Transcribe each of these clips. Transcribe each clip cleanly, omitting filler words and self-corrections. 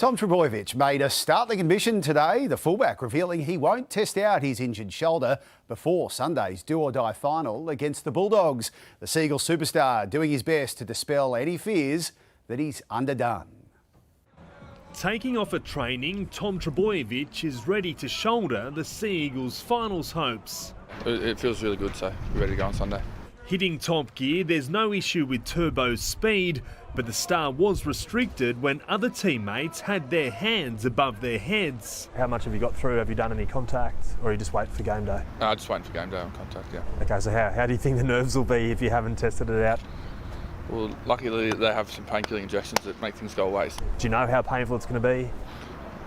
Tom Trbojevic made a startling admission today, the fullback revealing he won't test out his injured shoulder before Sunday's do-or-die final against the Bulldogs. The Seagulls superstar doing his best to dispel any fears that he's underdone. Taking off at training, Tom Trbojevic is ready to shoulder the Seagulls' finals hopes. It feels really good, so we're ready to go on Sunday. Hitting top gear, there's no issue with Turbo's speed, but the star was restricted when other teammates had their hands above their heads. How much have you got through? Have you done any contact, or are you just waiting for game day? Just waiting for game day on contact, yeah. Okay, so how do you think the nerves will be if you haven't tested it out? Well, luckily they have some painkilling injections that make things go away. Do you know how painful it's going to be?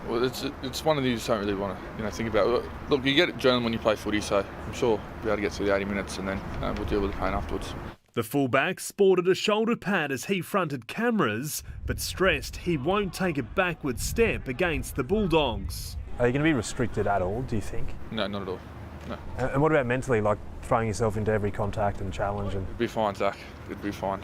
Well, it's one of these you don't really want to think about. Look, you get adrenaline when you play footy, so I'm sure we'll be able to get through the 80 minutes and then we'll deal with the pain afterwards. The fullback sported a shoulder pad as he fronted cameras, but stressed he won't take a backward step against the Bulldogs. Are you going to be restricted at all, do you think? No, not at all. No. And what about mentally, like throwing yourself into every contact and challenge? It'd be fine, Zach. It'd be fine.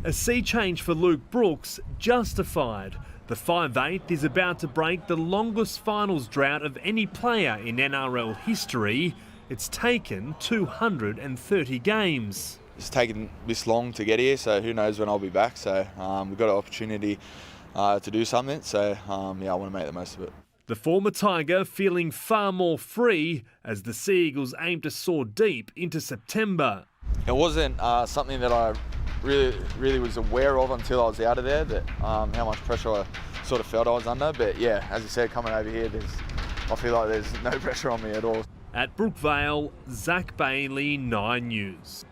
A sea change for Luke Brooks, justified. The 5'8" is about to break the longest finals drought of any player in NRL history. It's taken 230 games. It's taken this long to get here, so who knows when I'll be back. So we've got an opportunity to do something, so I want to make the most of it. The former Tiger feeling far more free as the Seagulls aim to soar deep into September. It wasn't something that I really was aware of until I was out of there, that how much pressure I sort of felt I was under. But yeah, as you said, coming over here, I feel like there's no pressure on me at all. At Brookvale, Zach Bailey, 9 News.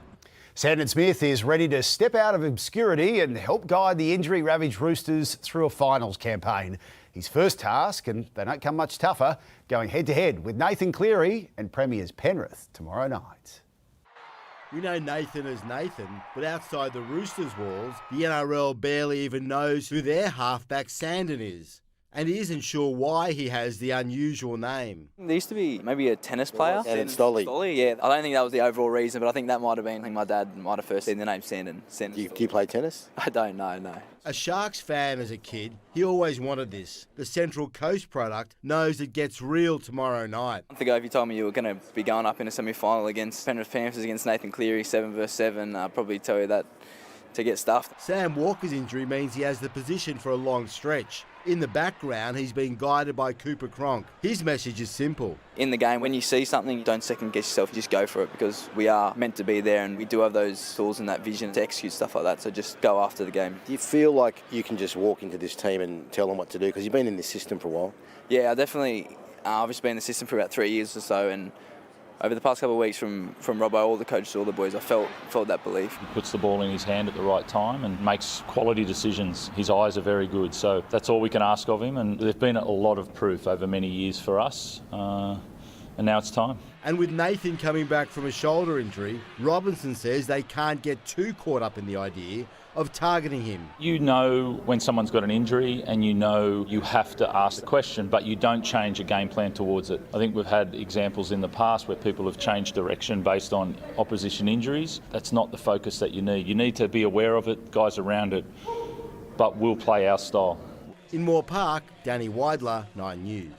Sandon Smith is ready to step out of obscurity and help guide the injury-ravaged Roosters through a finals campaign. His first task, and they don't come much tougher, going head-to-head with Nathan Cleary and Premiers Penrith tomorrow night. We know Nathan as Nathan, but outside the Roosters' walls, the NRL barely even knows who their halfback Sandon is. And he isn't sure why he has the unusual name. There used to be maybe a tennis player. And Stolly. Yeah. I don't think that was the overall reason, but I think that might have been, I think my dad might have first seen the name Sandon. Do you play tennis? I don't know, no. A Sharks fan as a kid, he always wanted this. The Central Coast product knows it gets real tomorrow night. A month ago, if you told me you were going to be going up in a semi-final against Penrith Panthers against Nathan Cleary, 7 versus 7, I'd probably tell you that to get stuffed. Sam Walker's injury means he has the position for a long stretch. In the background, he's being guided by Cooper Cronk. His message is simple. In the game, when you see something, don't second guess yourself, just go for it, because we are meant to be there and we do have those tools and that vision to execute stuff like that, so just go after the game. Do you feel like you can just walk into this team and tell them what to do? Because you've been in this system for a while. Yeah, I definitely, I've just been in the system for about 3 years or so, and over the past couple of weeks from Robbo, all the coaches, all the boys, I felt that belief. He puts the ball in his hand at the right time and makes quality decisions. His eyes are very good, so that's all we can ask of him. And there's been a lot of proof over many years for us, and now it's time. And with Nathan coming back from a shoulder injury, Robinson says they can't get too caught up in the idea of targeting him. You know when someone's got an injury and you know you have to ask the question, but you don't change a game plan towards it. I think we've had examples in the past where people have changed direction based on opposition injuries. That's not the focus that you need. You need to be aware of it, guys around it, but we'll play our style. In Moore Park, Danny Weidler, 9 News.